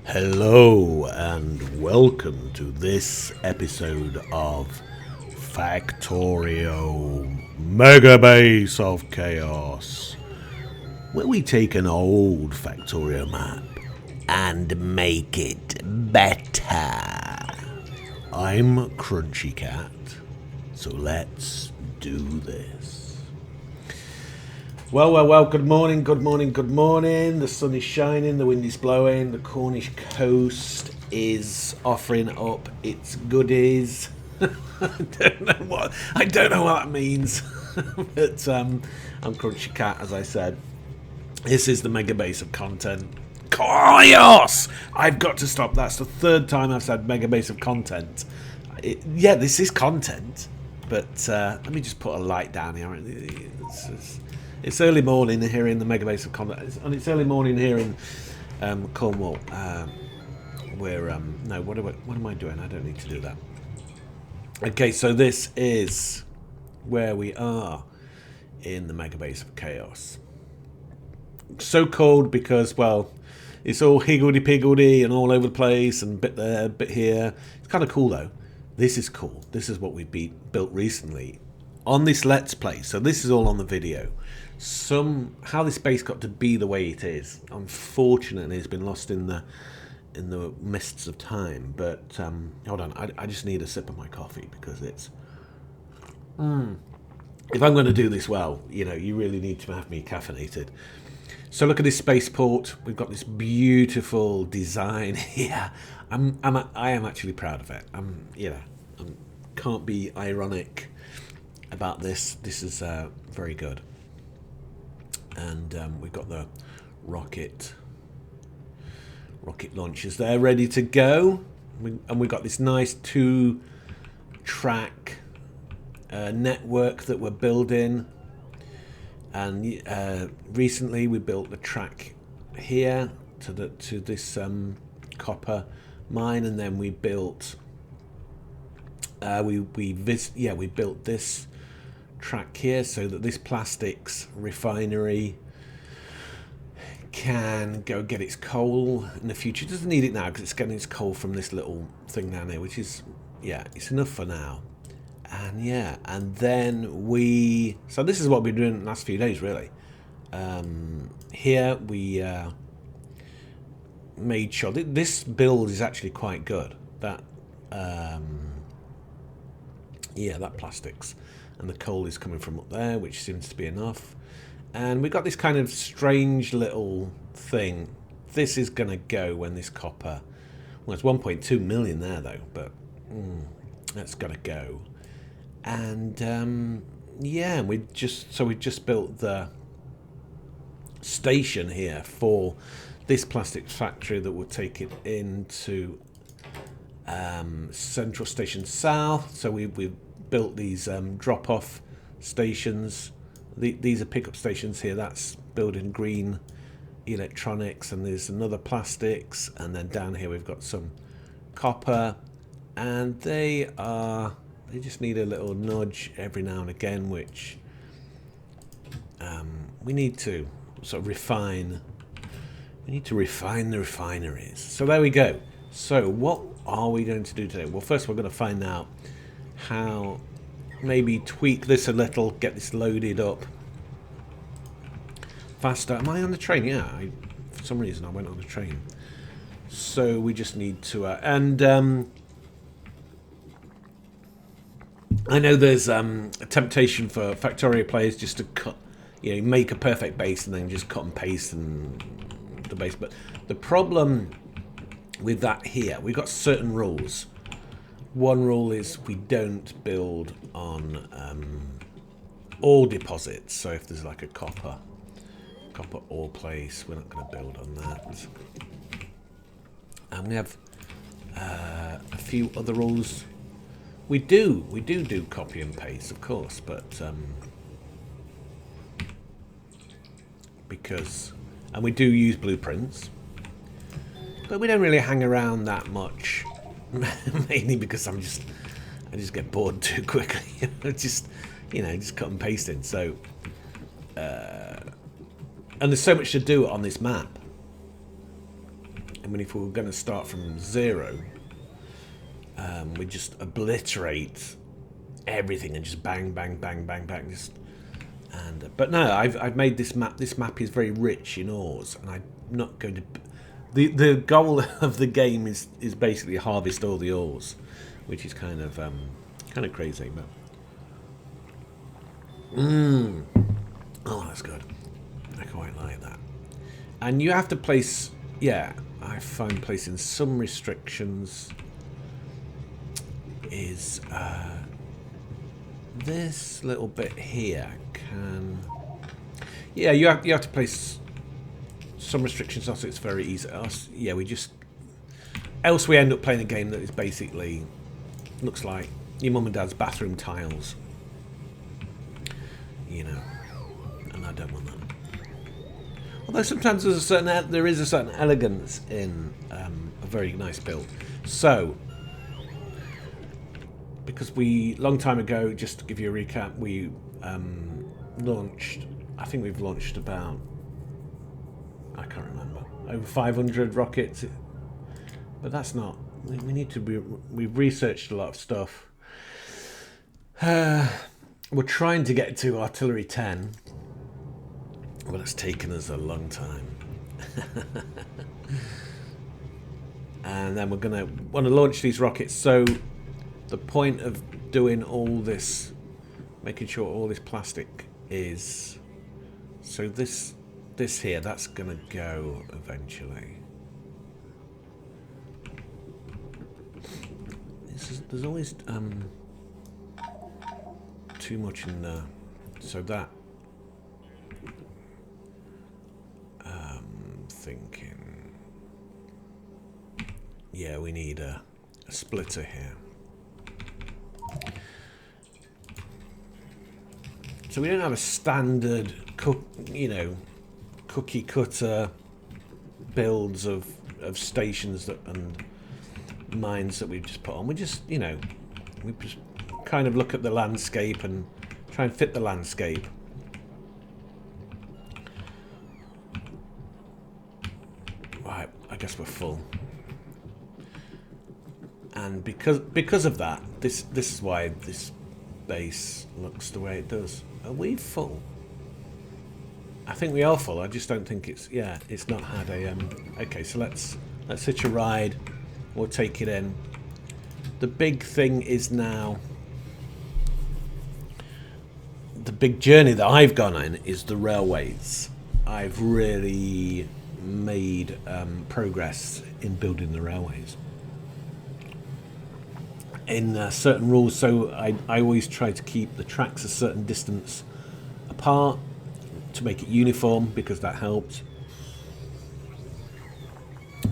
Hello and welcome to this episode of Factorio Megabase of Chaos, where we take an old Factorio map and make it better. I'm Crunchy Cat, so let's do this. Well, good morning. The sun is shining, the wind is blowing, the Cornish coast is offering up its goodies. I don't know what that means. But I'm Crunchy Cat, as I said. This is the mega base of content. Chaos! I've got to stop. That's the third time I've said mega base of content. Yeah, this is content, but let me just put a light down here. It's early morning here in the Megabase of Content, and it's early morning here in Cornwall. Where no, what am I doing? I don't need to do that. Okay, so this is where we are in the Megabase of Chaos. So called because, well, it's all higgledy-piggledy and all over the place and bit there, bit here. It's kind of cool though. This is cool. This is what we built recently on this Let's Play. So this is all on the video. How this base got to be the way it is, unfortunately, has been lost in the mists of time. But hold on, I just need a sip of my coffee because it's. If I'm going to do this well, you really need to have me caffeinated. So look at this spaceport. We've got this beautiful design here. I am actually proud of it. Can't be ironic about this. This is very good. And we've got the rocket launchers there ready to go. And we've got this nice 2-track network that we're building. And recently we built the track here to this copper mine, and then we built we built this track here so that this plastics refinery can go get its coal in the future. It doesn't need it now because it's getting its coal from this little thing down here, which is, it's enough for now. And then so this is what we've been doing the last few days, really. Here we made sure this build is actually quite good. That that plastics and the coal is coming from up there, which seems to be enough. And we've got this kind of strange little thing. This is going to go when this copper. Well, it's 1.2 million there though, but that's going to go. And we just built the station here for this plastics factory that will take it into Central Station South. So we've built these drop-off stations. These are pickup stations here. That's building green electronics, and there's another plastics, and then down here we've got some copper, and they just need a little nudge every now and again, which we need to sort of refine. We need to refine the refineries. So there we go. So what are we going to do today? Well, first we're going to find out how maybe tweak this a little, get this loaded up faster. Am I on the train? Yeah, for some reason I went on the train. So we just need to I know there's a temptation for Factorio players just to cut, make a perfect base and then just cut and paste and the base. But the problem with that here, we've got certain rules. One rule is we don't build on ore deposits. So if there's like a copper ore place, we're not going to build on that. And we have a few other rules. We do copy and paste, of course, but and we do use blueprints, but we don't really hang around that much. Mainly because I just get bored too quickly. just cut and pasting. So and there's so much to do on this map. mean, if we were going to start from 0, we just obliterate everything and just bang, bang, bang, bang, bang. But no, I've made this map. This map is very rich in ores, and I'm not going to. The goal of the game is basically harvest all the ores, which is kind of crazy, but. Oh, that's good. I quite like that. And you have to place. Yeah, I find placing some restrictions is this little bit here can. Yeah, you have to place some restrictions, so it's very easy. Yeah, else we end up playing a game that is basically looks like your mum and dad's bathroom tiles, you know, and I don't want that. Although sometimes there is a certain elegance in a very nice build. So, because long time ago, just to give you a recap, we launched. I think we've launched about. I can't remember. Over 500 rockets, but that's not. We need to be. We've researched a lot of stuff. We're trying to get to artillery 10. Well, it's taken us a long time. And then we're going to want to launch these rockets. So the point of doing all this, making sure all this plastic is... So this here, that's going to go eventually. There's always too much in there. So that... thinking, yeah, we need a splitter here. So we don't have a standard cookie cutter builds of stations and mines that we've just put on. We just we just kind of look at the landscape and try and fit the landscape. I guess we're full, and because of that, this is why this base looks the way it does. Are we full? I think we are full. I just don't think it's not had a okay, so let's hitch a ride. We'll take it in. The big thing is now, the big journey that I've gone on is the railways. I've really made progress in building the railways in certain rules. So I always try to keep the tracks a certain distance apart to make it uniform, because that helps.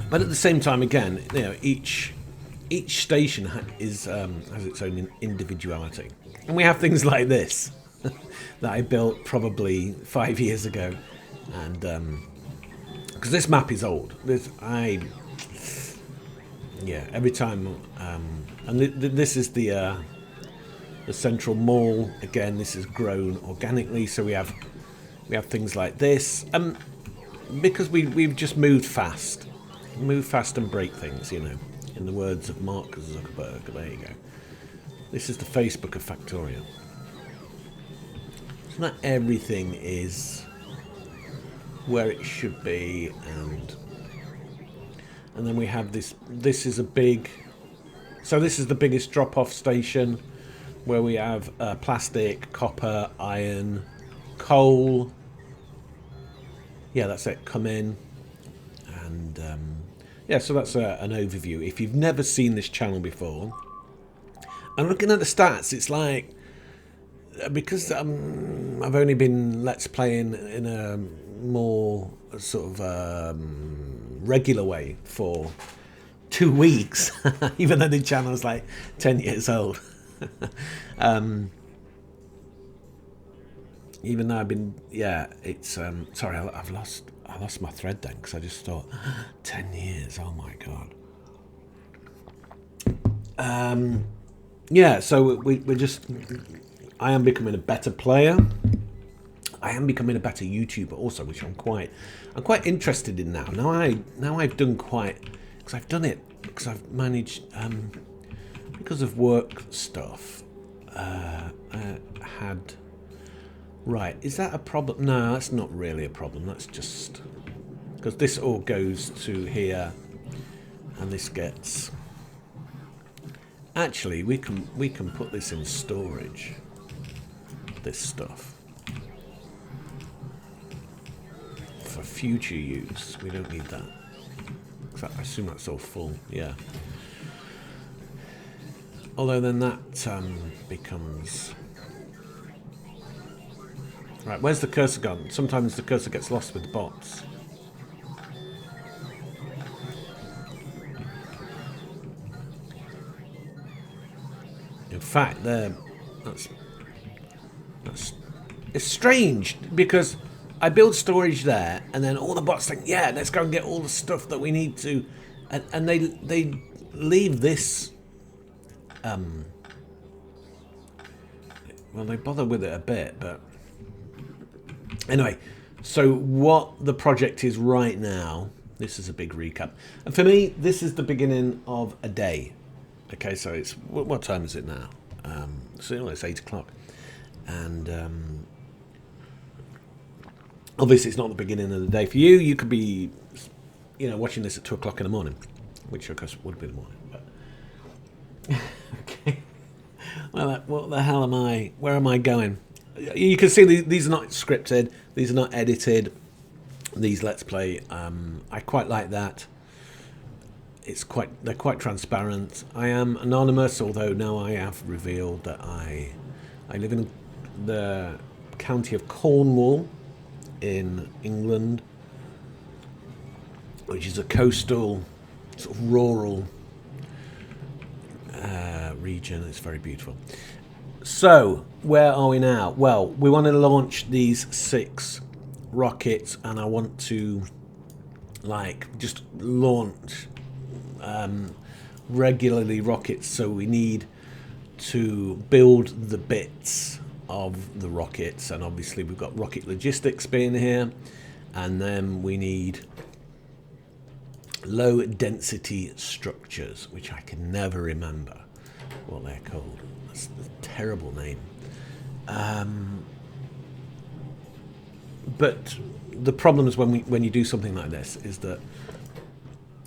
But at the same time, again, each station has its own individuality, and we have things like this that I built probably 5 years ago, and because this map is old. Every time, and this is the central mall. Again, this has grown organically, so we have things like this, because we've just moved fast and break things. In the words of Mark Zuckerberg. There you go. This is the Facebook of Factorio. So not everything is where it should be, and then we have this is a big, so this is the biggest drop-off station, where we have plastic, copper, iron, coal. Yeah, that's it, come in. And so that's an overview. If you've never seen this channel before, and looking at the stats, it's like, because I've only been Let's Playing in a more sort of regular way for 2 weeks, even though the channel is like 10 years old. Even though I've been, it's sorry, I lost my thread then, because I just thought 10 years, oh my god. So we're just, I am becoming a better player. I am becoming a better YouTuber also, which I'm quite interested in now. Now I've done quite, because I've done it because I've managed because of work stuff. I had right. Is that a problem? No, that's not really a problem. That's just because this all goes to here, and this gets. Actually, we can put this in storage. This stuff. For future use, we don't need that. I assume that's all full, yeah. Although then that becomes... Right, where's the cursor gone? Sometimes the cursor gets lost with the bots. In fact, that's it's strange because I build storage there, and then all the bots think, "Yeah, let's go and get all the stuff that we need to," and they leave this. Well, they bother with it a bit, but anyway. So what the project is right now? This is a big recap, and for me, this is the beginning of a day. Okay, so it's what time is it now? So it's 8 o'clock, and obviously it's not the beginning of the day for you. You could be, watching this at 2 o'clock in the morning, which of course would be the morning. But okay, well, what the hell am I? Where am I going? You can see these are not scripted. These are not edited. These Let's Play. I quite like that. They're quite transparent. I am anonymous, although now I have revealed that I live in the county of Cornwall in England, which is a coastal, sort of rural region. It's very beautiful. So, where are we now? Well, we want to launch these 6 rockets, and I want to just launch regularly rockets, so we need to build the bits of the rockets, and obviously we've got rocket logistics being here, and then we need low density structures, which I can never remember what they're called. That's a terrible name. But the problem is when you do something like this is that,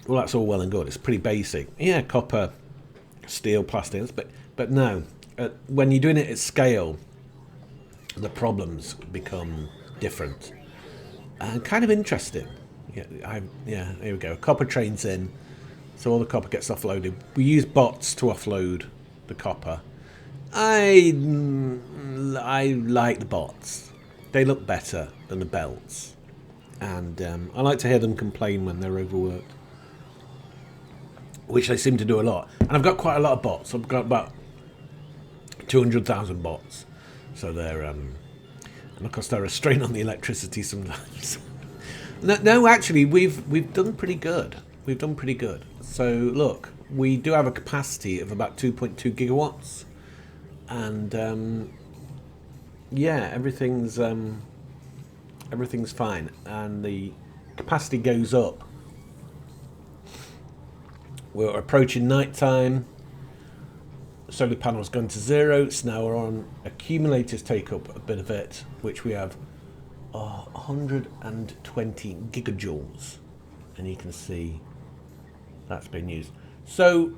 well, that's all well and good. It's pretty basic. Yeah, copper, steel, plastics, but no. When you're doing it at scale, the problems become different and kind of interesting. Yeah, here we go. Copper train's in, so all the copper gets offloaded. We use bots to offload the copper. I like the bots. They look better than the belts, and I like to hear them complain when they're overworked, which they seem to do a lot. And I've got quite a lot of bots. I've got about 200,000 bots. So they're, and of course they're a strain on the electricity sometimes. No, actually, we've done pretty good. We've done pretty good. So look, we do have a capacity of about 2.2 gigawatts, and yeah, everything's fine, and the capacity goes up. We're approaching night time. Solar panels gone to 0, so now we're on accumulators take up a bit of it, which we have 120 gigajoules, and you can see that's been used. So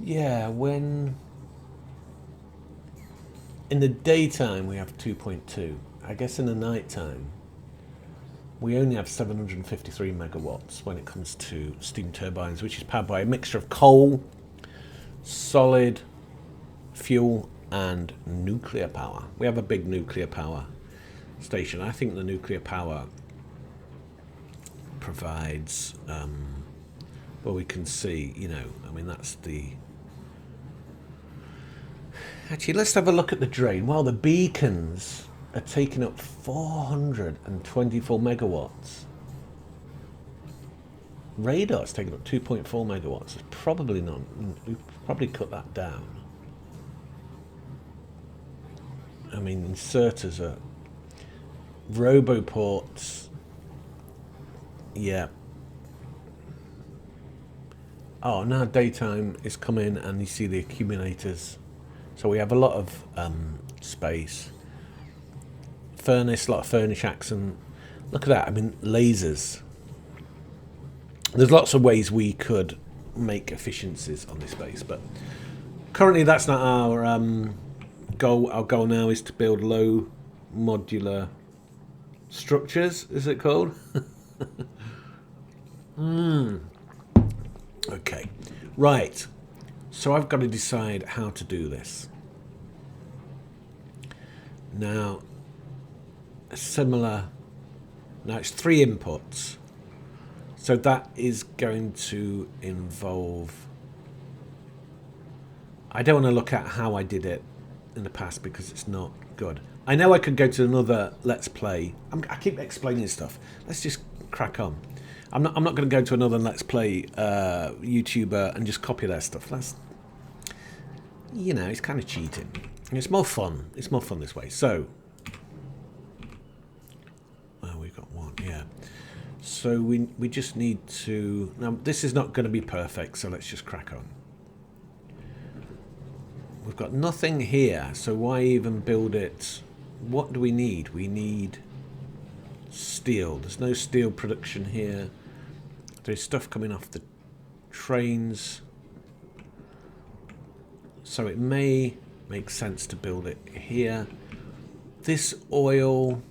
when in the daytime we have 2.2, I guess in the nighttime we only have 753 megawatts when it comes to steam turbines, which is powered by a mixture of coal, solid fuel, and nuclear power. We have a big nuclear power station. I think the nuclear power provides, well, we can see, I mean, that's the... Actually, let's have a look at the drain. Well, the beacons are taking up 424 megawatts. Radar's taking up 2.4 megawatts. It's probably not. We've probably cut that down. I mean, inserters are roboports. Yeah. Oh, now daytime is coming and you see the accumulators. So we have a lot of space. Furnace, a lot of furnace accent. Look at that. I mean, lasers. There's lots of ways we could make efficiencies on this base, but currently that's not our goal. Our goal now is to build low modular structures, is it called? Okay, right. So I've got to decide how to do this. Now, a similar... Now it's 3 inputs. So that is going to involve... I don't want to look at how I did it in the past because it's not good. I know I could go to another Let's Play. I keep explaining stuff. Let's just crack on. I'm not going to go to another Let's Play YouTuber and just copy their stuff. That's, you know, it's kind of cheating. It's more fun. It's more fun this way. So, oh, we've got one, yeah. So we just need to... Now, this is not going to be perfect, so let's just crack on. We've got nothing here, so why even build it? What do we need? We need steel. There's no steel production here. There's stuff coming off the trains. So it may make sense to build it here. This oil...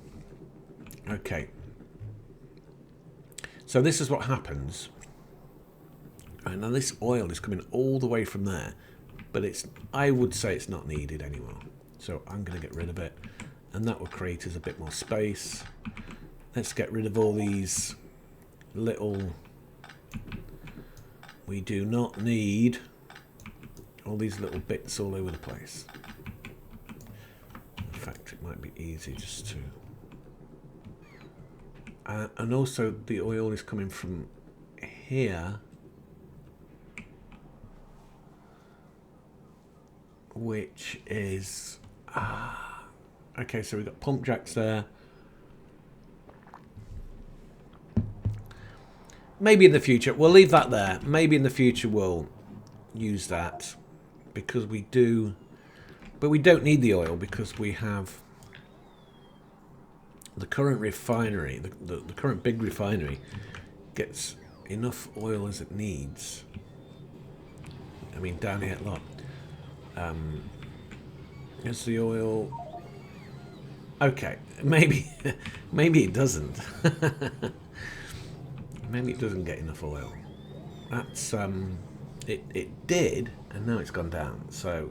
Okay. So this is what happens. Right, now this oil is coming all the way from there. But it's, I would say it's not needed anymore. So I'm going to get rid of it. And that will create us a bit more space. Let's get rid of all these little... We do not need all these little bits all over the place. In fact, it might be easy just to... and also the oil is coming from here. Which is... okay, so we've got pump jacks there. Maybe in the future, we'll leave that there. Maybe in the future we'll use that because we do, but we don't need the oil because we have the current refinery, the current big refinery gets enough oil as it needs. I mean, down here, look. Is the oil... Okay, maybe maybe it doesn't. Maybe it doesn't get enough oil. That's it did, and now it's gone down. So,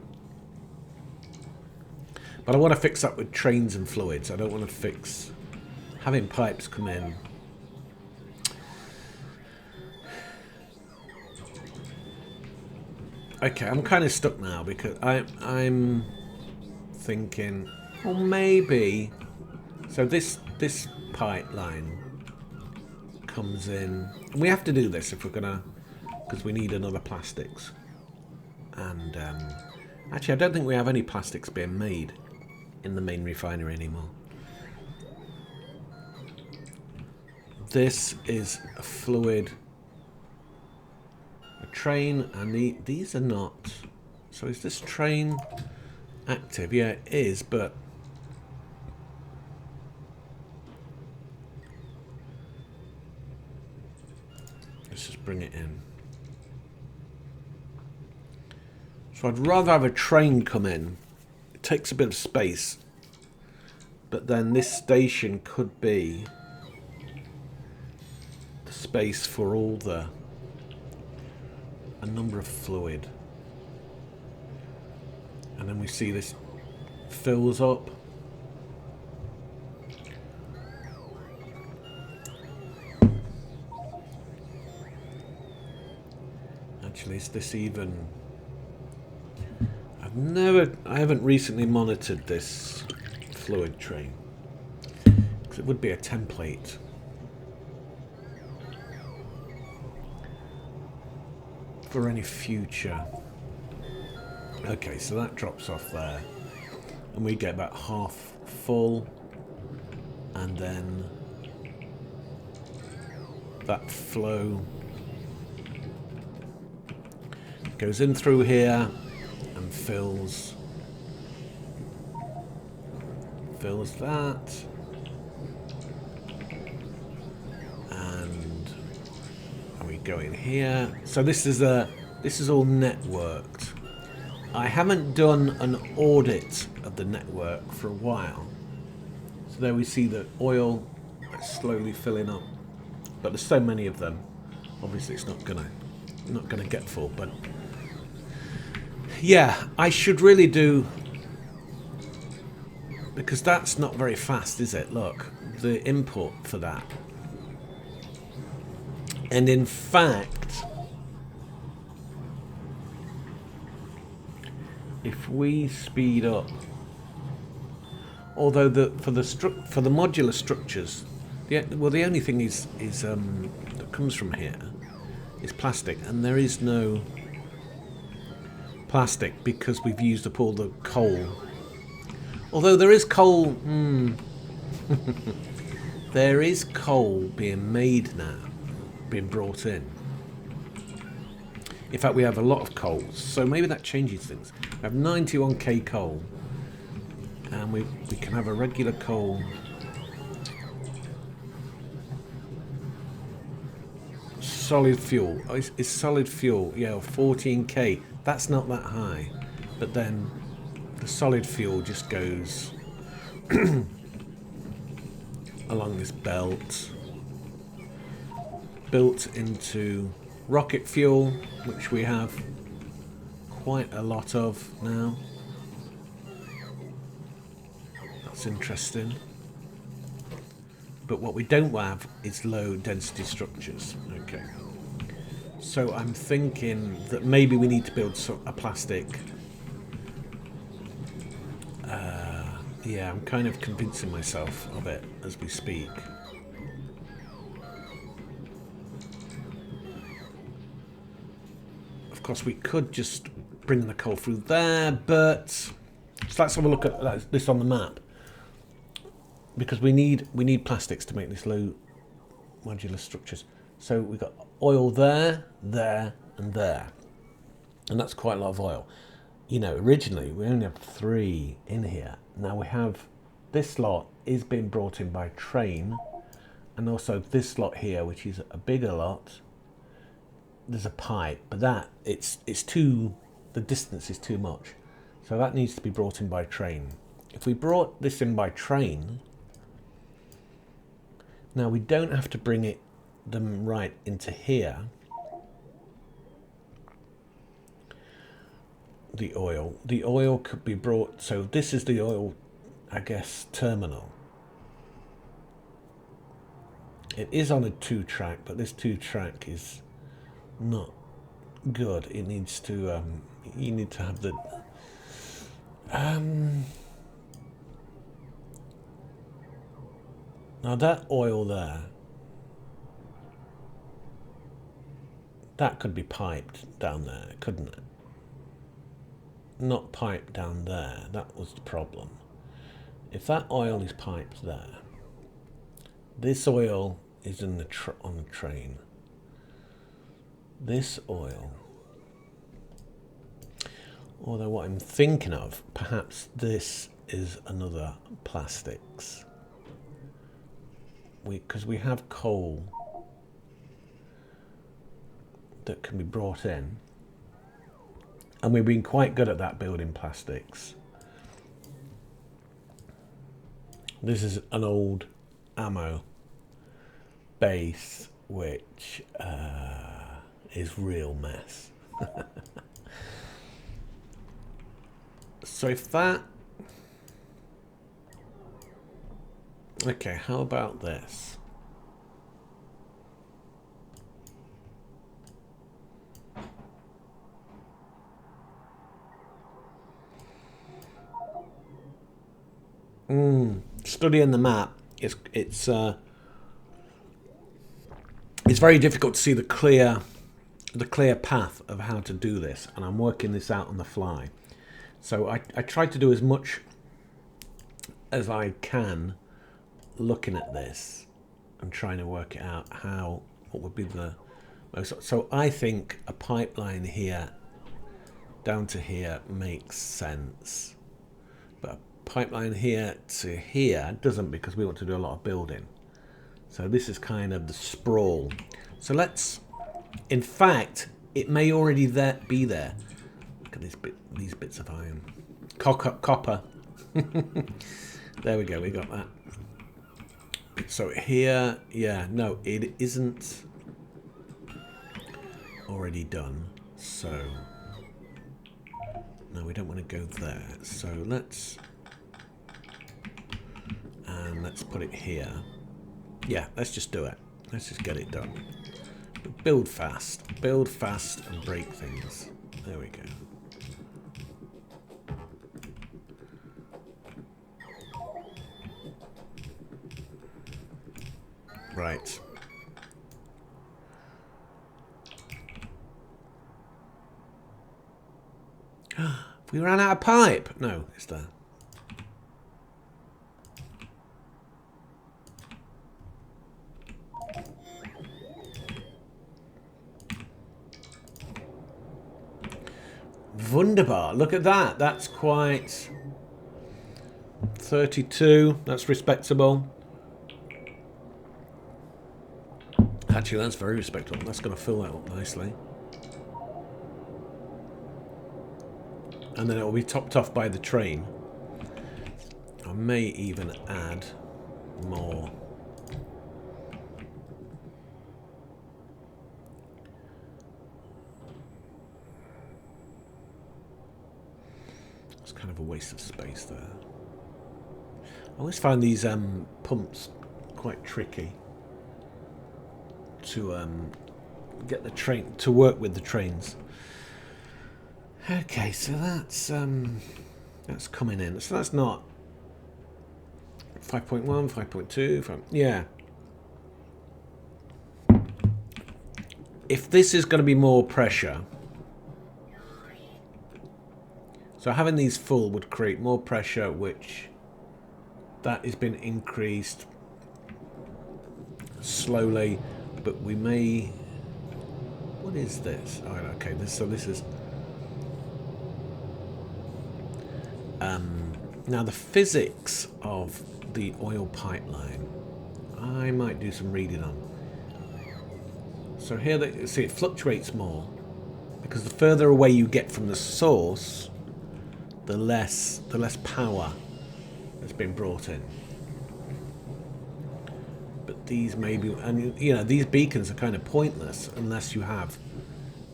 but I want to fix that with trains and fluids. I don't want to fix having pipes come in. Okay, I'm kind of stuck now because I'm thinking, well, maybe. So this pipeline comes in. And we have to do this if we're gonna, because we need another plastics. And actually, I don't think we have any plastics being made in the main refinery anymore. This is a fluid. Train, and these are not. So is this train active? Yeah, it is, but let's just bring it in. So I'd rather have a train come in. It takes a bit of space, but then this station could be the space for all the a number of fluid, and then we see this fills up. Actually, is this even... I haven't recently monitored this fluid train because it would be a template. For any future. Okay, so that drops off there. and we get about half full, and then that flow goes in through here and fills that, and we go in here. So this is all networked. I haven't done an audit of the network for a while. So there we see the oil slowly filling up, but there's so many of them. Obviously, it's not gonna get full. But yeah, I should really do, because that's not very fast, is it? Look, the input for that. And in fact, if we speed up, although for the modular structures, the only thing is that comes from here is plastic, and there is no plastic because we've used up all the coal. Although there is coal, there is coal being made now, being brought in. In fact, we have a lot of coal, so maybe that changes things. We have 91k coal, and we can have a regular coal. Solid fuel. Oh, it's solid fuel. Yeah, 14k. That's not that high, but then the solid fuel just goes along this belt, built into rocket fuel, which we have quite a lot of now. That's interesting. But what we don't have is low density structures. Okay. So I'm thinking that maybe we need to build a plastic. Yeah, I'm kind of convincing myself of it as we speak. Of course, we could just bring the coal through there, but so let's have a look at this on the map, because we need plastics to make these low modular structures. So we've got oil there, there, and there, and that's quite a lot of oil. You know, originally we only have 3 in here. Now we have this lot is being brought in by train, and also this lot here, which is a bigger lot. There's a pipe, but that it's too, the distance is too much, so that needs to be brought in by train. If we brought this in by train, now we don't have to bring them right into here. The oil could be brought, so this is the oil, I guess, terminal. It is on a 2-track, but this 2-track is not good. It needs to you need to have the now that oil there, that could be piped down there, couldn't it? Not piped down there. That was the problem. If that oil is piped there, this oil is in the on the train. This oil, although what I'm thinking of, perhaps this is another plastics. Because we have coal that can be brought in, and we've been quite good at that, building plastics. This is an old ammo base, which is real mess. So if that, okay, how about this? Studying the map, it's very difficult to see the clear path of how to do this, and I'm working this out on the fly. So I tried to do as much as I can looking at this and trying to work it out what would be the most. So I think a pipeline here down to here makes sense, but a pipeline here to here doesn't, because we want to do a lot of building. So this is kind of the sprawl. So let's, in fact, it may already be there. Look at these bits of iron. Copper. There we go, we got that. So here, yeah, no, it isn't already done. So, no, we don't want to go there. So let's put it here. Yeah, let's just do it. Let's just get it done. Build fast and break things. There we go. Right. We ran out of pipe. No, it's there. Wunderbar. Look at that. That's quite 32. That's respectable. Actually, that's very respectable. That's going to fill that up nicely. And then it will be topped off by the train. I may even add more. It's kind of a waste of space there. I always find these pumps quite tricky to get the train to work with the trains. Okay, so that's coming in. So that's not 5.1, 5.2. Yeah. If this is going to be more pressure, so having these full would create more pressure, which that has been increased slowly. But we may. What is this? Oh, okay. This is. Now the physics of the oil pipeline, I might do some reading on. So here, see, it fluctuates more because the further away you get from the source, the less power that's been brought in. But these may be, and you know, these beacons are kind of pointless unless you have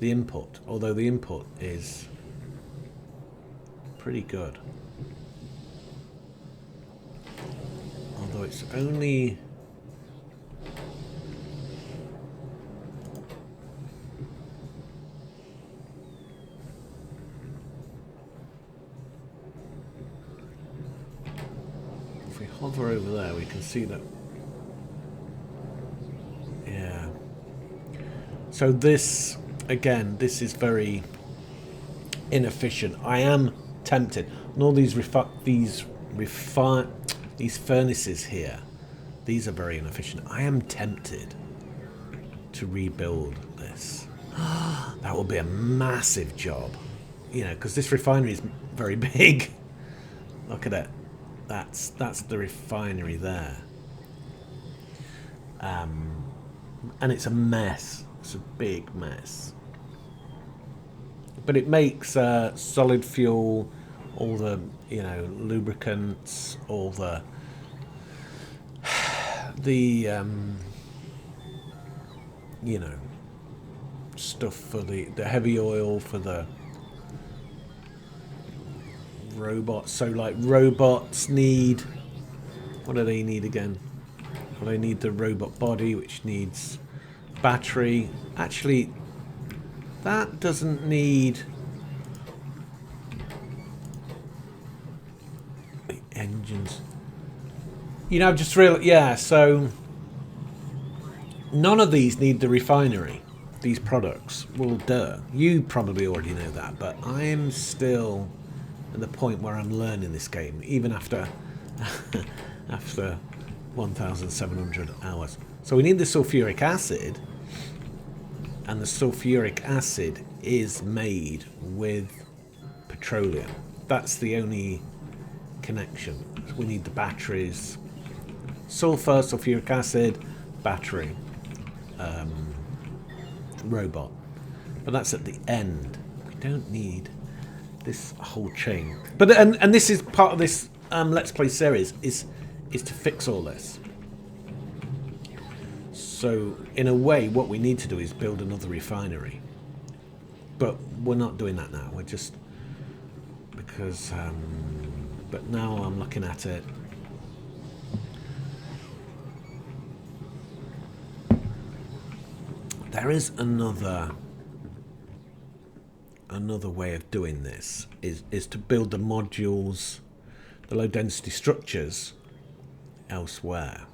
the input. Although the input is pretty good. Although it's only. If we hover over there, we can see that. Yeah. So this, again, this is very inefficient. I am tempted. And all these these furnaces here, these are very inefficient. I am tempted to rebuild this. That will be a massive job, you know, because this refinery is very big. Look at it. That's the refinery there. And it's a mess. It's a big mess. But it makes solid fuel, all the, you know, lubricants, all the you know, stuff for the heavy oil for the robots. So like robots need, what do they need again? Well, they need the robot body, which needs battery. Actually, that doesn't need the engines. You know, I've just realized, yeah, so none of these need the refinery, these products. Well, duh. You probably already know that, but I'm still at the point where I'm learning this game, even after after 1,700 hours. So we need the sulfuric acid, and the sulfuric acid is made with petroleum. That's the only connection. So we need the batteries, sulfur, sulfuric acid, battery, robot. But that's at the end. We don't need this whole chain. But and this is part of this Let's Play series is to fix all this. So in a way, what we need to do is build another refinery. But we're not doing that now. We're just because. But now I'm looking at it. There is another way of doing this is to build the modules, the low density structures elsewhere.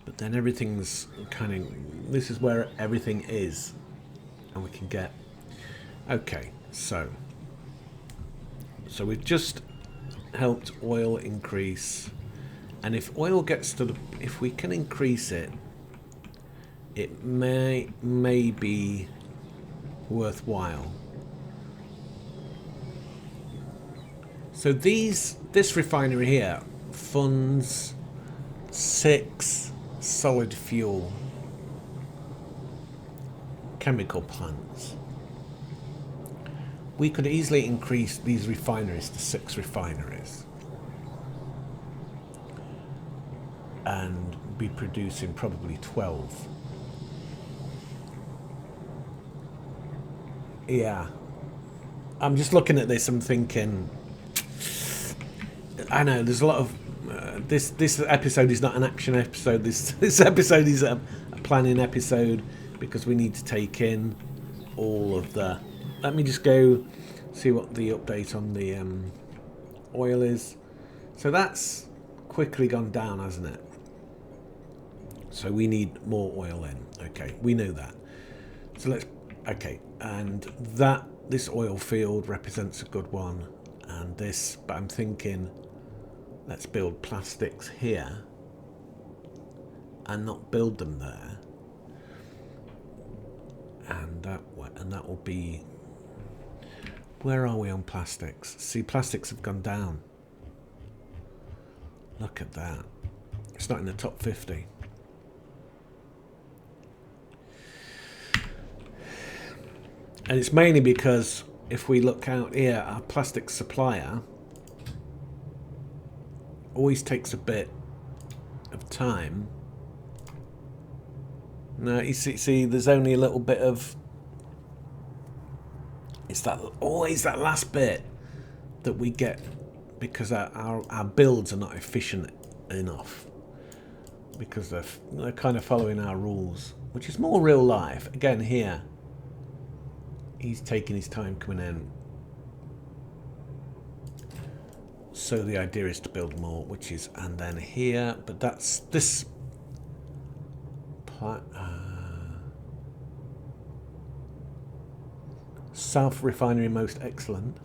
But then everything's kind of, this is where everything is, and we can get, okay, so we've just helped oil increase, and if oil gets to the, if we can increase it, it may be worthwhile. So this refinery here funds 6 solid fuel chemical plants. We could easily increase these refineries to 6 refineries and be producing probably 12. Yeah, I'm just looking at this. I'm thinking, I know there's a lot of this episode is not an action episode. This episode is a planning episode because we need to take in all of the. Let me just go see what the update on the oil is. So that's quickly gone down, hasn't it? So we need more oil in. Okay, we know that. So let's. Okay, and this oil field represents a good one, and this. But I'm thinking, let's build plastics here, and not build them there, and that will be. Where are we on plastics? See, plastics have gone down. Look at that. It's not in the top 50. And it's mainly because if we look out here, our plastic supplier always takes a bit of time. No, you see, there's only a little bit of. It's that always that last bit that we get because our builds are not efficient enough because they're kind of following our rules, which is more real life. Again, here he's taking his time coming in. So the idea is to build more, which is, and then here, but that's this. South refinery most excellent,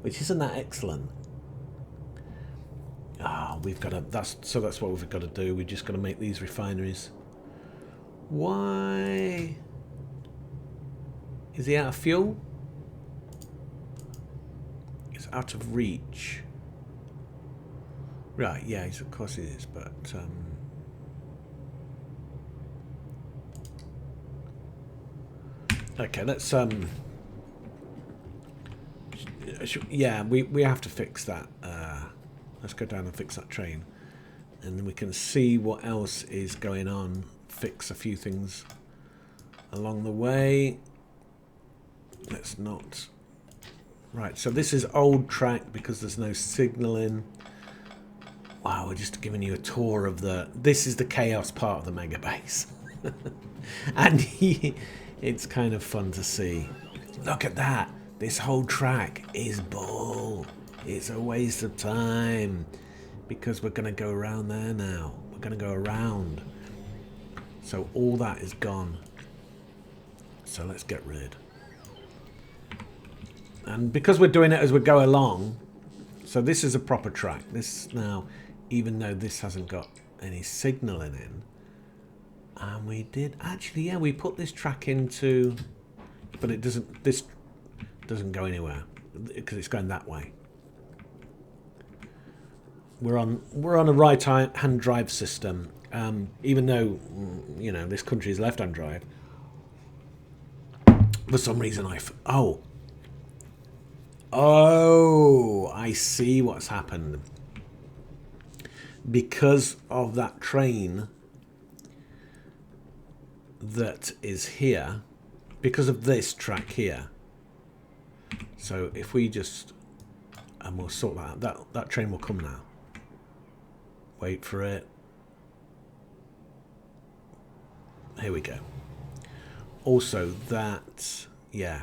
which isn't that excellent. We've got to. That's what we've got to do. We've just got to make these refineries. Why is he out of fuel? It's out of reach. Right? Yeah, of course it is. But okay, let's yeah, we have to fix that. Let's go down and fix that train, and then we can see what else is going on. Fix a few things along the way. Let's not. Right, so this is old track because there's no signalling. Wow, we're just giving you a tour of the. This is the chaos part of the Megabase, and it's kind of fun to see. Look at that! This whole track is bull. It's a waste of time because we're going to go around there now. We're going to go around. So all that is gone. So let's get rid. And because we're doing it as we go along, so this is a proper track. This now, even though this hasn't got any signalling in, and we did actually, yeah, we put this track into, but it doesn't. This doesn't go anywhere because it's going that way. We're on a right-hand drive system, even though this country is left-hand drive. For some reason, I see what's happened. Because of that train that is here, because of this track here. So if we just, and we'll sort that out, that train will come now. Wait for it. Here we go. Also that, yeah.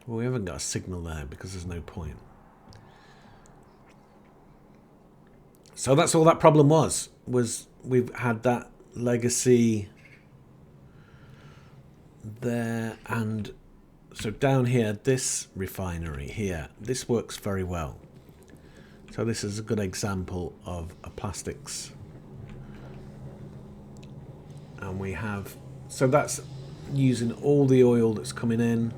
Well, we haven't got a signal there because there's no point. So that's all that problem was we've had that legacy there, and so down here, this refinery here, this works very well. So this is a good example of a plastics. And we have, so that's using all the oil that's coming in.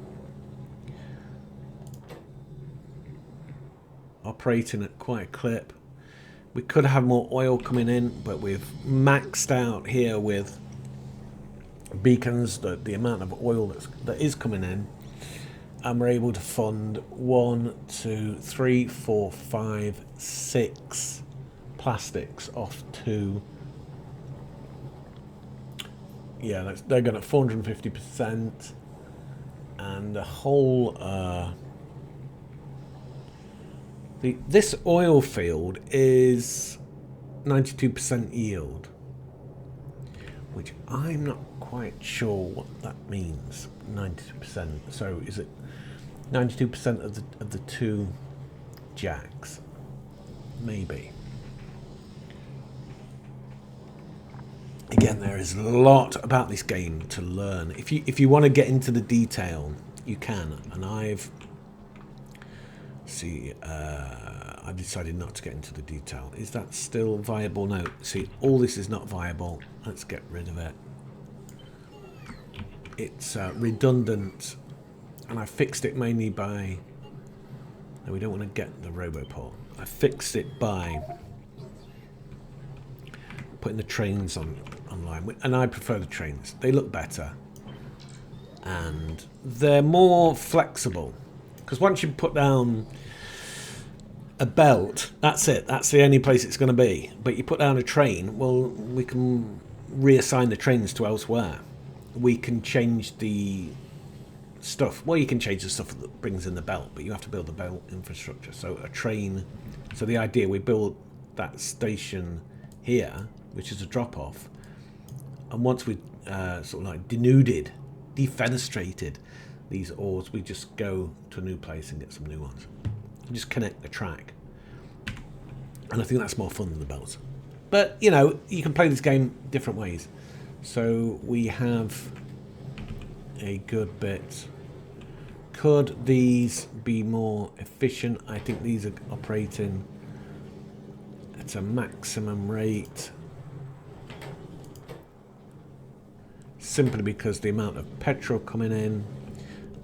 Operating at quite a clip. We could have more oil coming in, but we've maxed out here with beacons, the amount of oil that is coming in. And we're able to fund 1, 2, 3, 4, 5, 6 plastics off 2. Yeah, they're going at 450%. And the whole... this oil field is 92% yield, which I'm not quite sure what that means. 92%. So is it 92% of the 2 jacks? Maybe. Again, there is a lot about this game to learn. If you want to get into the detail, you can. And I've decided not to get into the detail. Is that still viable? No. See, all this is not viable. Let's get rid of it. It's redundant, and I fixed it mainly by... No, we don't want to get the roboport. I fixed it by putting the trains online, and I prefer the trains. They look better, and they're more flexible. Because once you put down a belt, that's it. That's the only place it's going to be. But you put down a train, well, we can reassign the trains to elsewhere. We can change the stuff. Well, you can change the stuff that brings in the belt, but you have to build the belt infrastructure. So a train. So the idea, we build that station here, which is a drop-off. And once we sort of like defenestrated these ores, we just go to a new place and get some new ones. Just connect the track. And I think that's more fun than the belts. But, you know, you can play this game different ways. So we have a good bit. Could these be more efficient? I think these are operating at a maximum rate. Simply because the amount of petrol coming in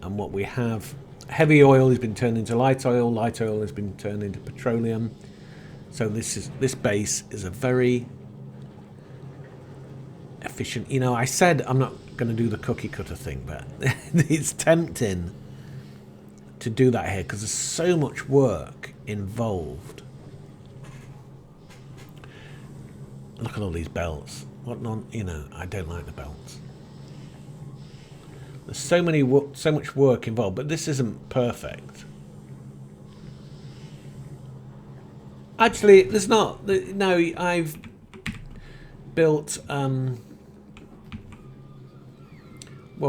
and what we have. Heavy oil has been turned into light oil has been turned into petroleum. So this base is a very efficient. You know, I said I'm not going to do the cookie cutter thing, but it's tempting to do that here because there's so much work involved. Look at all these belts. What non? You know, I don't like the belts. There's so much work involved, but this isn't perfect. Actually, there's not. No, I've built. Well,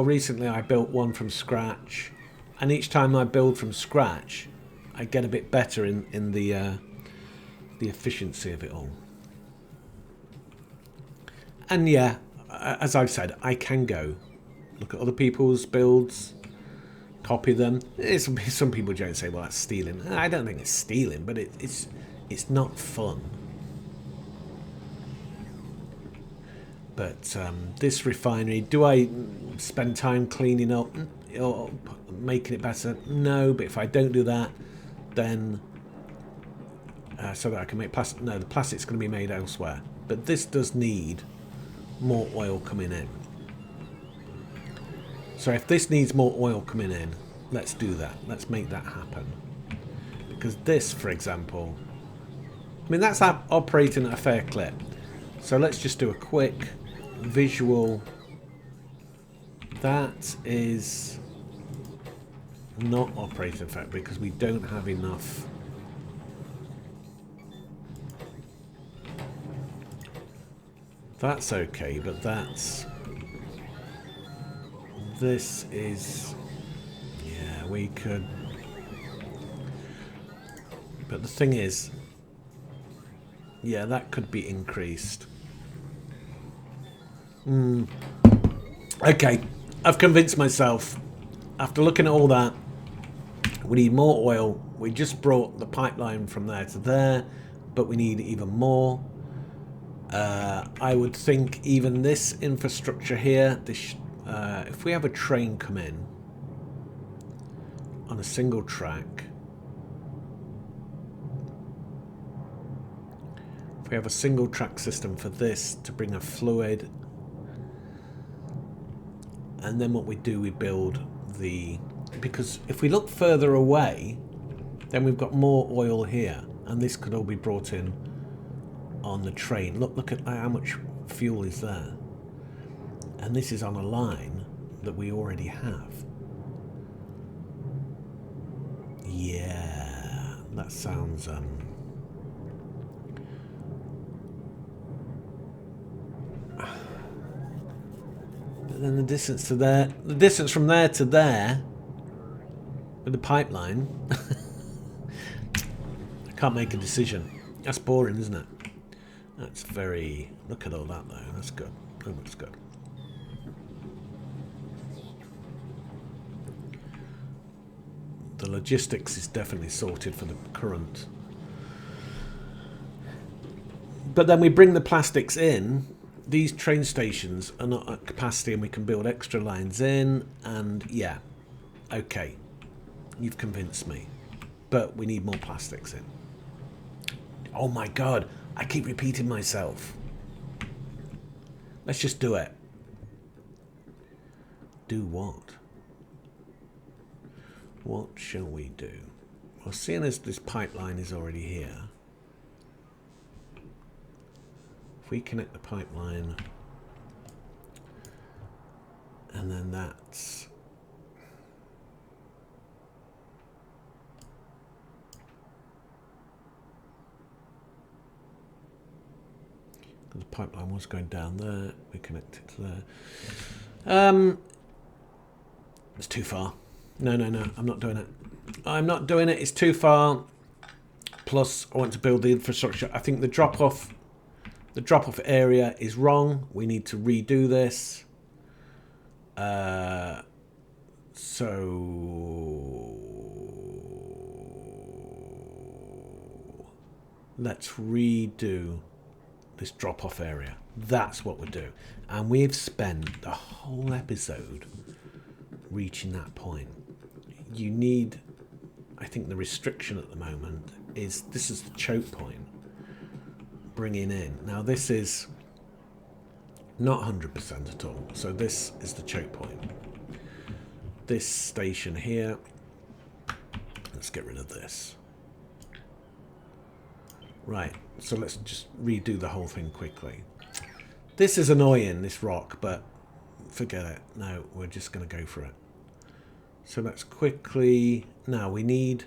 recently I built one from scratch, and each time I build from scratch, I get a bit better in the efficiency of it all. And yeah, as I've said, I can go look at other people's builds, copy them. Some people don't say, well, that's stealing. I don't think it's stealing, but it's not fun. But this refinery, do I spend time cleaning up or making it better? No, but if I don't do that, then so that I can make plastic. No, the plastic's going to be made elsewhere. But this does need more oil coming in. So if this needs more oil coming in, let's do that. Let's make that happen. Because this, for example, I mean, that's operating at a fair clip. So let's just do a quick visual. That is not operating fair because we don't have enough. That's okay, but that's... This is... Yeah, we could... But the thing is... Yeah, that could be increased. Okay, I've convinced myself. After looking at all that, we need more oil. We just brought the pipeline from there to there, but we need even more. I would think even this infrastructure here, this, if we have a train come in on a single track, if we have a single track system for this to bring a fluid, and then what we do, we build the, because if we look further away, then we've got more oil here, and this could all be brought in on the train. Look at how much fuel is there, and this is on a line that we already have. Yeah, that sounds but then the distance to there, the distance from there to there with the pipeline. I can't make a decision. That's boring, isn't it? That's very... Look at all that, though. That's good. That looks good. The logistics is definitely sorted for the current. But then we bring the plastics in. These train stations are not at capacity, and we can build extra lines in. And, yeah. Okay. You've convinced me. But we need more plastics in. Oh, my God. I keep repeating myself. Let's just do it. Do what? What shall we do? Well, seeing as this pipeline is already here, if we connect the pipeline, and then that's... The pipeline was going down there. We connect it to there. It's too far. No. I'm not doing it. I'm not doing it. It's too far. Plus, I want to build the infrastructure. I think the drop-off area is wrong. We need to redo this. So let's redo this drop-off area. That's what we'll do. And we've spent the whole episode reaching that point. You need, I think the restriction at the moment is, this is the choke point. Bringing in. Now this is not 100% at all. So this is the choke point. This station here. Let's get rid of this. Right, so let's just redo the whole thing quickly. This is annoying, this rock, but forget it. No, we're just going to go for it. So let's quickly... Now we need...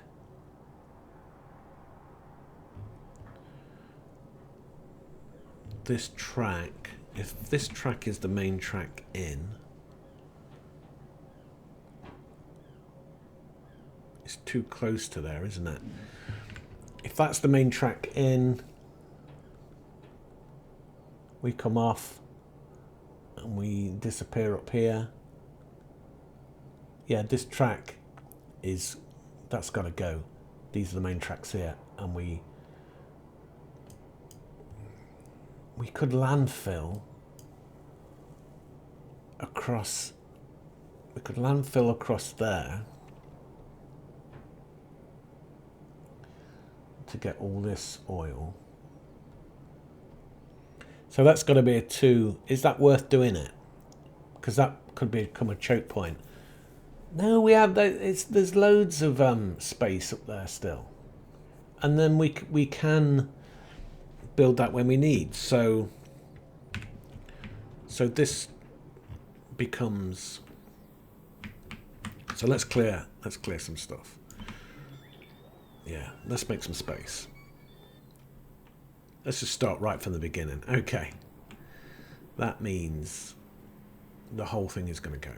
this track. If this track is the main track in... It's too close to there, isn't it? If that's the main track in, we come off and we disappear up here. Yeah, this track is that's got to go. These are the main tracks here, and we could landfill across. We could landfill across there to get all this oil. So that's got to be a 2. Is that worth doing it? Because that could become a choke point. No, we have there's loads of space up there still, and then we can build that when we need. So this becomes. So let's clear some stuff. Yeah, let's make some space. Let's just start right from the beginning. Okay, that means the whole thing is going to go.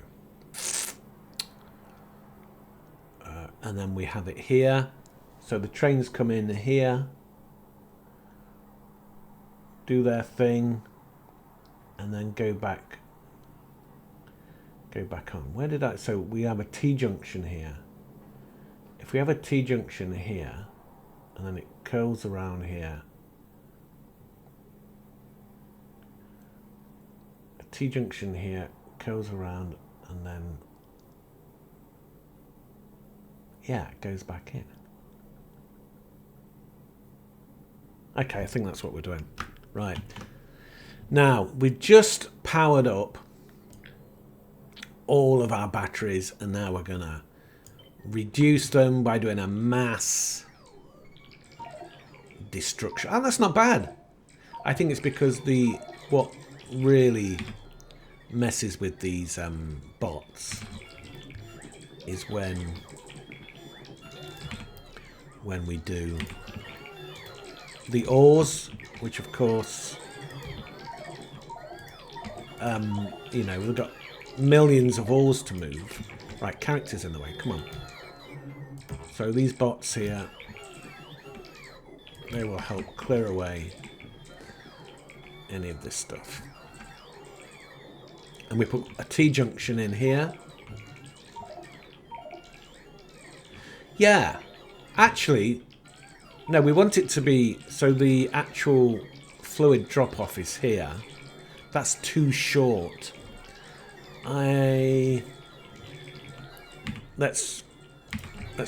And then we have it here. So the trains come in here, do their thing, and then go back on. Where did I... So we have a T-junction here. If we have a T-junction here, and then it curls around here, a T-junction here, curls around, and then... Yeah, it goes back in. Okay, I think that's what we're doing. Right. Now, we've just powered up all of our batteries, and now we're going to reduce them by doing a mass destruction. And that's not bad. I think it's because what really messes with these bots is when we do the ores, which of course, you know, we've got millions of ores to move. Right, characters in the way, come on. So these bots here, they will help clear away any of this stuff. And we put a T-junction in here. Yeah. Actually, no, we want it to be, so the actual fluid drop-off is here. That's too short. Let's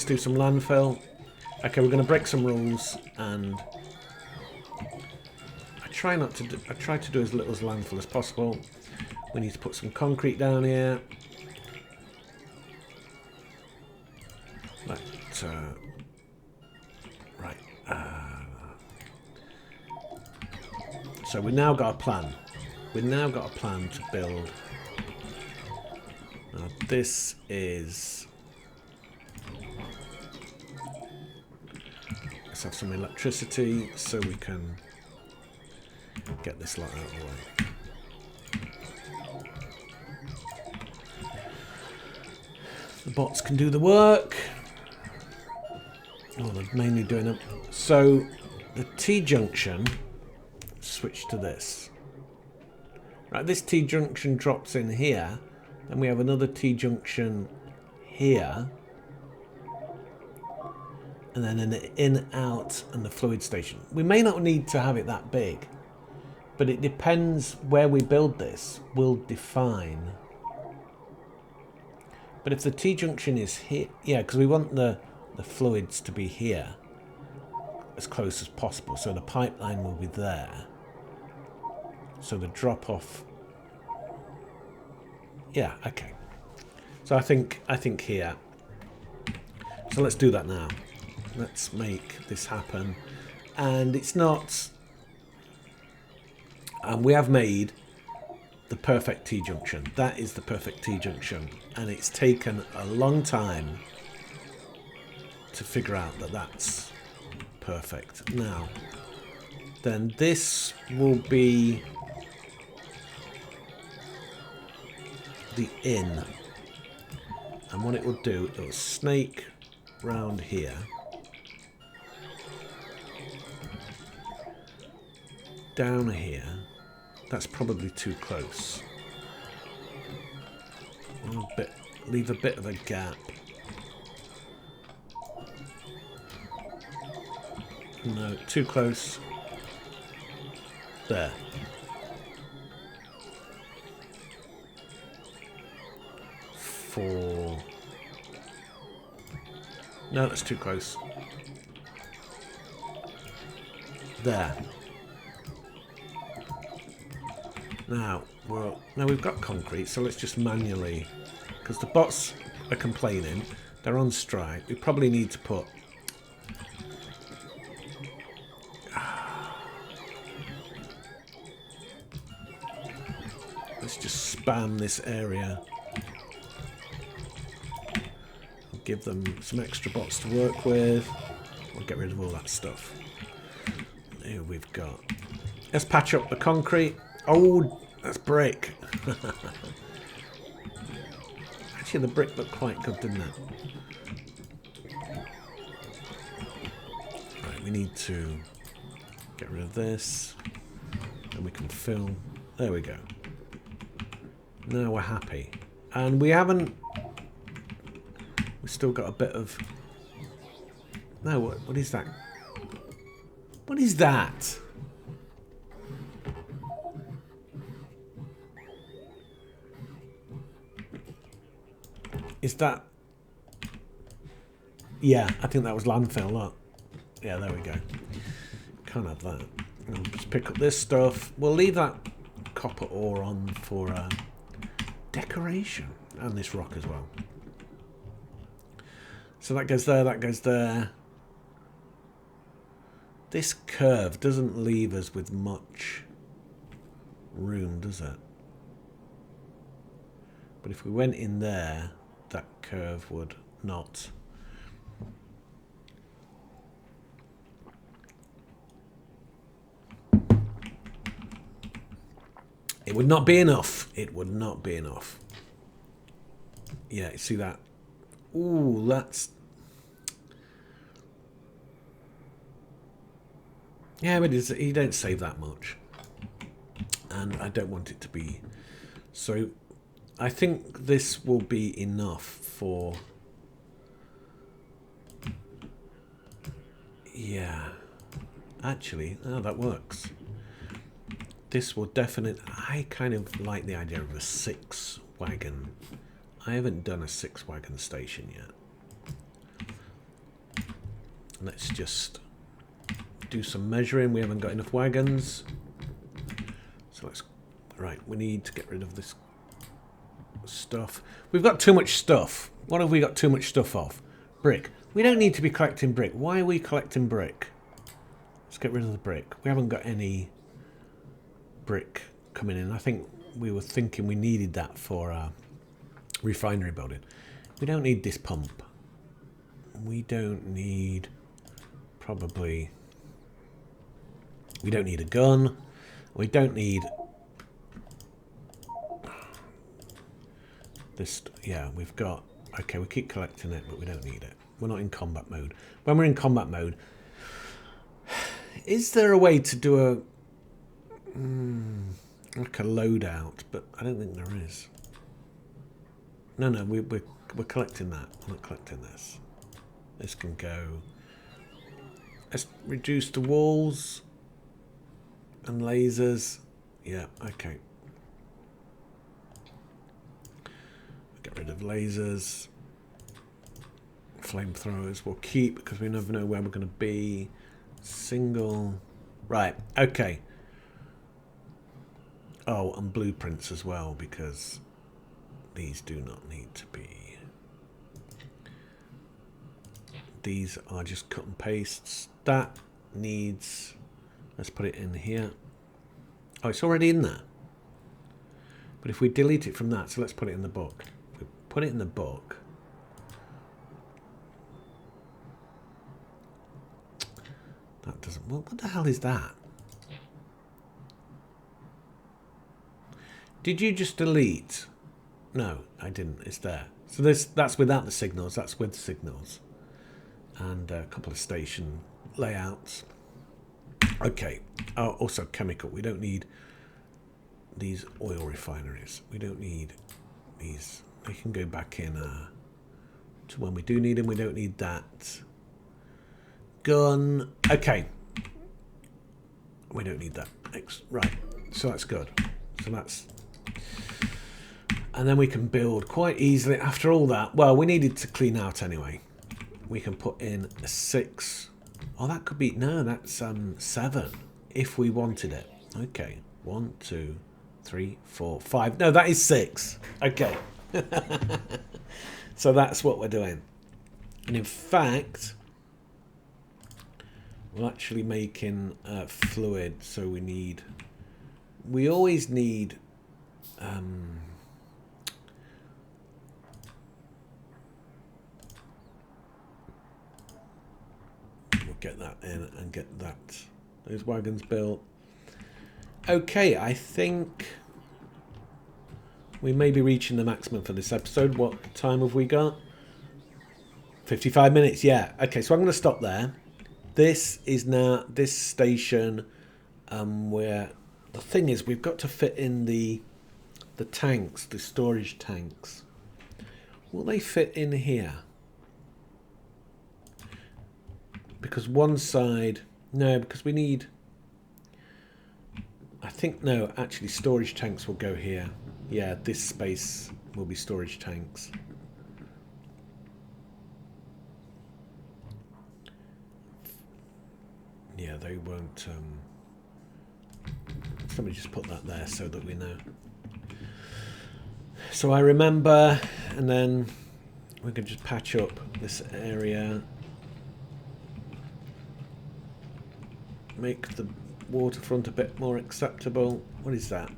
do some landfill. Okay, we're going to break some rules, and I try to do as little as landfill as possible. We need to put some concrete down here. So we now got a plan. We've now got a plan to build. Now this is... Let's have some electricity so we can get this lot out of the way. The bots can do the work. Oh, they're mainly doing it. So the T-junction, switch to this. Right, this T-junction drops in here, and we have another T-junction here, and then an in, out, and the fluid station. We may not need to have it that big, but it depends where we build this will define. But if the T-junction is here, yeah, because we want the fluids to be here as close as possible, so the pipeline will be there. So the drop-off, yeah, okay. So I think here. So let's do that now. Let's make this happen. And it's not... we have made the perfect T-junction. That is the perfect T-junction. And it's taken a long time to figure out that that's perfect. Now, then this will be the in. And what it will do, it will snake round here. Down here. That's probably too close. Leave a bit of a gap. No, too close. There. Four. No, that's too close. There. Now, well, now we've got concrete, so let's just manually, because the bots are complaining, they're on strike. We probably need to put. Let's just spam this area. Give them some extra bots to work with. We'll get rid of all that stuff. Here we've got. Let's patch up the concrete. Oh, that's brick. Actually, the brick looked quite good, didn't it? Right, we need to get rid of this. And we can fill. There we go. Now we're happy. And we haven't. We've still got a bit of. No, what is that? What is that? Is that? Yeah, I think that was landfill. Look. Yeah, there we go. Can't have that. I'll just pick up this stuff. We'll leave that copper ore on for decoration, and this rock as well. So that goes there. That goes there. This curve doesn't leave us with much room, does it? But if we went in there, that curve would not. It would not be enough. It would not be enough. Yeah, you see that? Ooh, that's. Yeah, but you don't save that much. And I don't want it to be. So I think this will be enough for. Yeah. Actually, oh, that works. This will definitely. I kind of like the idea of a 6-wagon. I haven't done a 6-wagon station yet. Let's just do some measuring. We haven't got enough wagons. So let's. Right, we need to get rid of this stuff. We've got too much stuff. What have we got too much stuff of? Brick. We don't need to be collecting brick. Why are we collecting brick? Let's get rid of the brick. We haven't got any brick coming in. I think we were thinking we needed that for our refinery building. We don't need this pump. We don't need probably. We don't need a gun. We don't need this. Yeah, we've got. Okay, we keep collecting it, but we don't need it. We're not in combat mode. When we're in combat mode, is there a way to do a like a loadout? But I don't think there is. No, we're collecting that. We're not collecting this. This can go. Let's reduce the walls and lasers. Yeah, okay. Get rid of lasers. Flamethrowers we'll keep because we never know where we're going to be. Single. Right, okay. Oh, and blueprints as well because these do not need to be. These are just cut and pastes. That needs. Let's put it in here. Oh, it's already in there. But if we delete it from that, so let's put it in the book. If we put it in the book. That doesn't. Well, what the hell is that? Did you just delete? No, I didn't. It's there. So that's without the signals. That's with signals. And a couple of station layouts. Okay. Oh, also chemical. We don't need these oil refineries. We don't need these. We can go back in to when we do need them. We don't need that. gun. Okay. We don't need that. Right. So that's good. So that's... And then we can build quite easily after all that. Well, we needed to clean out anyway. We can put in a 6. Oh, that could be... No, that's 7 if we wanted it. Okay. 1, 2, 3, 4, 5. No, that is 6. Okay. So that's what we're doing. And in fact, we're actually making fluid. So we always need... we'll get that in and get those wagons built. Okay, I think we may be reaching the maximum for this episode. What time have we got? 55 minutes, yeah. Okay, so I'm going to stop there. This is now this station where the thing is we've got to fit in the tanks, the storage tanks. Will they fit in here? Because one side... No, because we need... I think, no, actually storage tanks will go here. Yeah, this space will be storage tanks. Yeah, they won't... Somebody just put that there so that we know. So I remember, and then we can just patch up this area. Make the waterfront a bit more acceptable. What is that?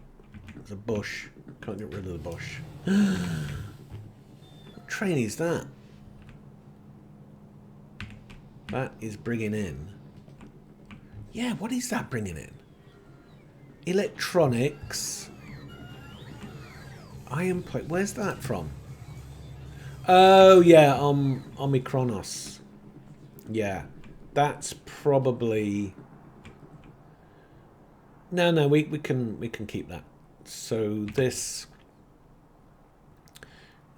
It's a bush. Can't get rid of the bush. What train is that? That is bringing in... Yeah, what is that bringing in? Electronics. Iron plate. Where's that from? Oh, yeah, Omicronos. Yeah, that's probably... No, we can keep that. So this...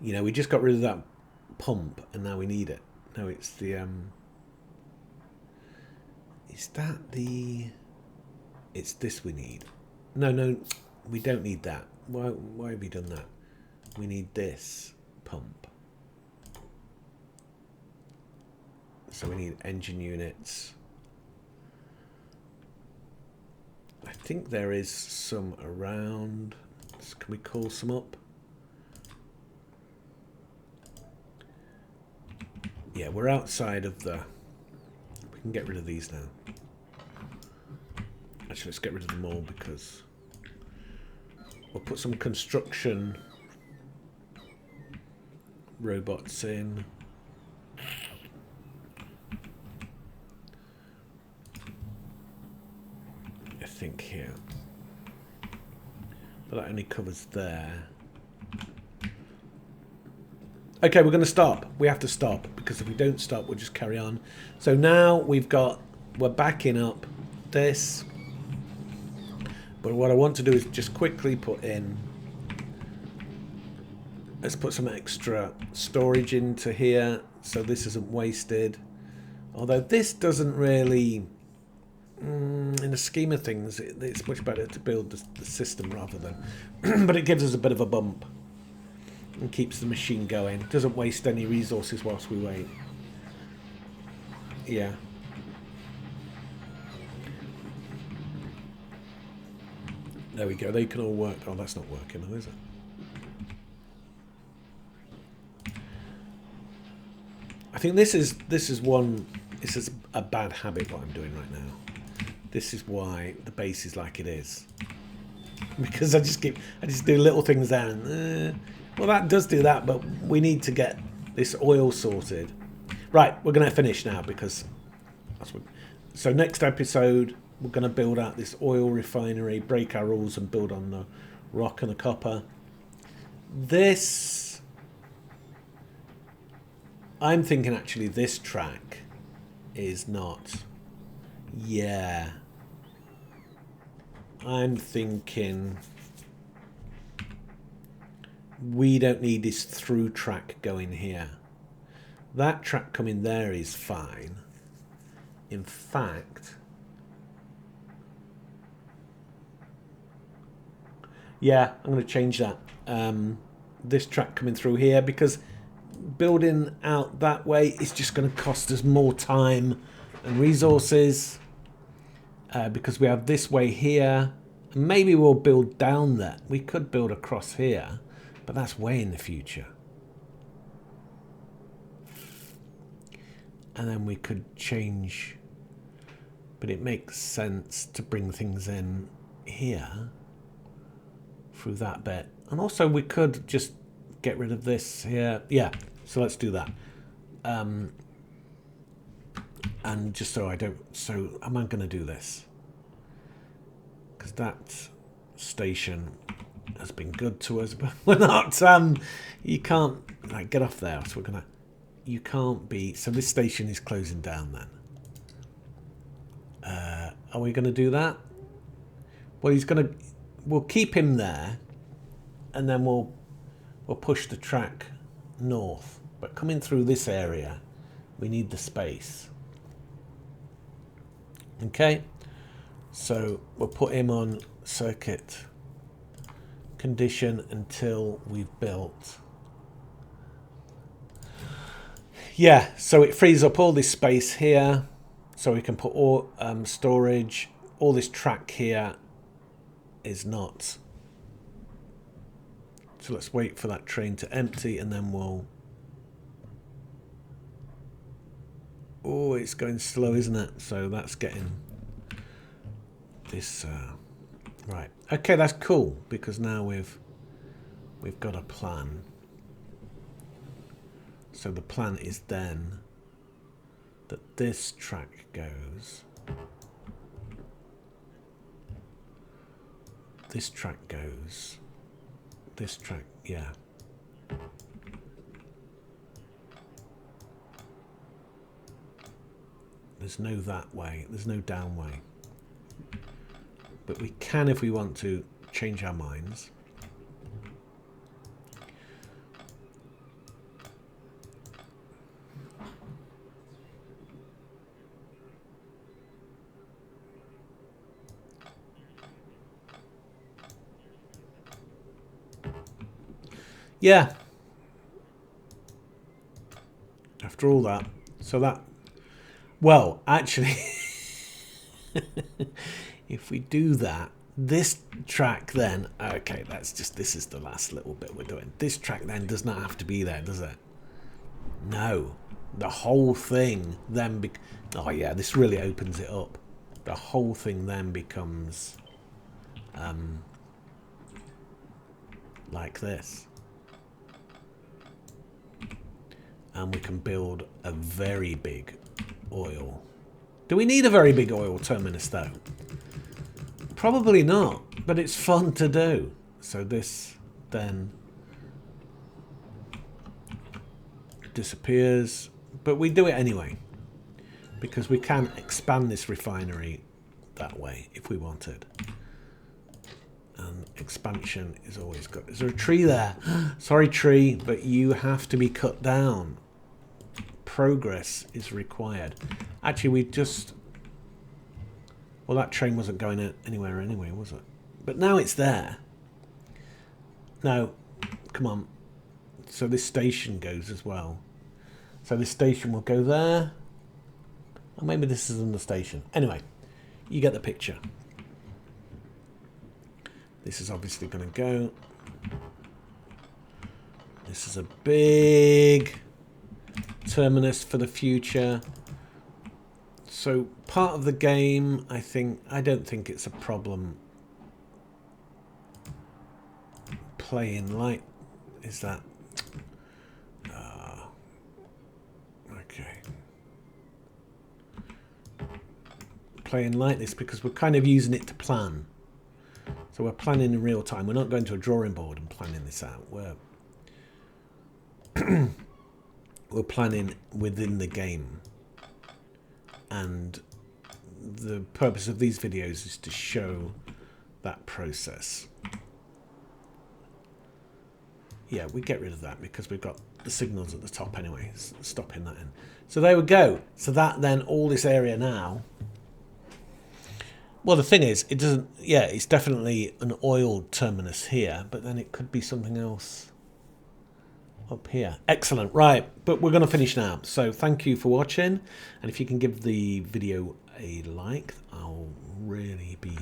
You know, we just got rid of that pump, and now we need it. No, it's the... Is that the... It's this we need. No, we don't need that. Why have we done that? We need this pump. So we need engine units. I think there is some around. So can we call some up? Yeah, we're outside of the... We can get rid of these now. Actually, let's get rid of them all because we'll put some construction robots in. I think here. But that only covers there. Okay, we're going to stop. We have to stop because if we don't stop, we'll just carry on. So now we're backing up this. But what I want to do is just quickly put in... Let's put some extra storage into here so this isn't wasted. Although this doesn't really... in the scheme of things, it's much better to build the system rather than... but it gives us a bit of a bump. And keeps the machine going. Doesn't waste any resources whilst we wait. Yeah. There we go. They can all work. Oh, that's not working though, is it? I think this is a bad habit what I'm doing right now. This is why the base is like it is. Because I just do little things there and well, that does do that, but we need to get this oil sorted. Right, we're going to finish now because that's what. So next episode, we're going to build out this oil refinery, break our rules, and build on the rock and the copper. This, I'm thinking actually this track is not. Yeah, I'm thinking. We don't need this through track going here. That track coming there is fine. in fact, yeah, I'm going to change that. This track coming through here, because building out that way is just going to cost us more time and resources, because we have this way here. Maybe we'll build down there. We could build across here, but that's way in the future. And then we could change, but it makes sense to bring things in here through that bit. And also we could just get rid of this here. Yeah, so let's do that. And just so I don't, so am I going to do this? Because that station has been good to us, but we're not, you can't, like, get off there. So we're going to, you can't be, so this station is closing down then. Are we going to do that? Well, he's going to, we'll keep him there, and then we'll push the track north. But coming through this area, we need the space. Okay, so we'll put him on circuit condition until we've built. Yeah, so it frees up all this space here, so we can put all storage. All this track here is not. So let's wait for that train to empty, and then we'll. Oh, it's going slow, isn't it? So that's getting this right. Okay, that's cool, because now we've got a plan. So the plan is then that this track goes, this track goes, this track, yeah. There's no that way, there's no down way. But we can, if we want to, change our minds. Yeah. After all that, so that, well, actually, if we do that, this track then, okay, that's just, this is the last little bit we're doing. This track then does not have to be there, does it? No. The whole thing then, oh yeah, this really opens it up. The whole thing then becomes like this. And we can build a very big oil. Do we need a very big oil terminus though? Probably not, but it's fun to do. So this then disappears, but we do it anyway, because we can expand this refinery that way if we wanted. And expansion is always good. Is there a tree there? Sorry, tree, but you have to be cut down. Progress is required. Actually, we just... Well, that train wasn't going anywhere anyway, was it? But now it's there. No, come on. So this station goes as well. So this station will go there. Or maybe this isn't the station. Anyway, you get the picture. This is obviously going to go. This is a big terminus for the future. So part of the game, I don't think it's a problem. Playing light, is that? Okay. Playing like this because we're kind of using it to plan. So we're planning in real time. We're not going to a drawing board and planning this out. We're planning within the game. And the purpose of these videos is to show that process. yeah, we get rid of that because we've got the signals at the top anyway, stopping that in. So there we go. So that then all this area now. Well, the thing is, it doesn't. Yeah, it's definitely an oiled terminus here, but then it could be something else up here. Excellent. Right, but we're going to finish now. So thank you for watching, and if you can give the video a like, I'll really be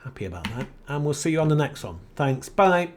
happy about that. And we'll see you on the next one. Thanks. Bye.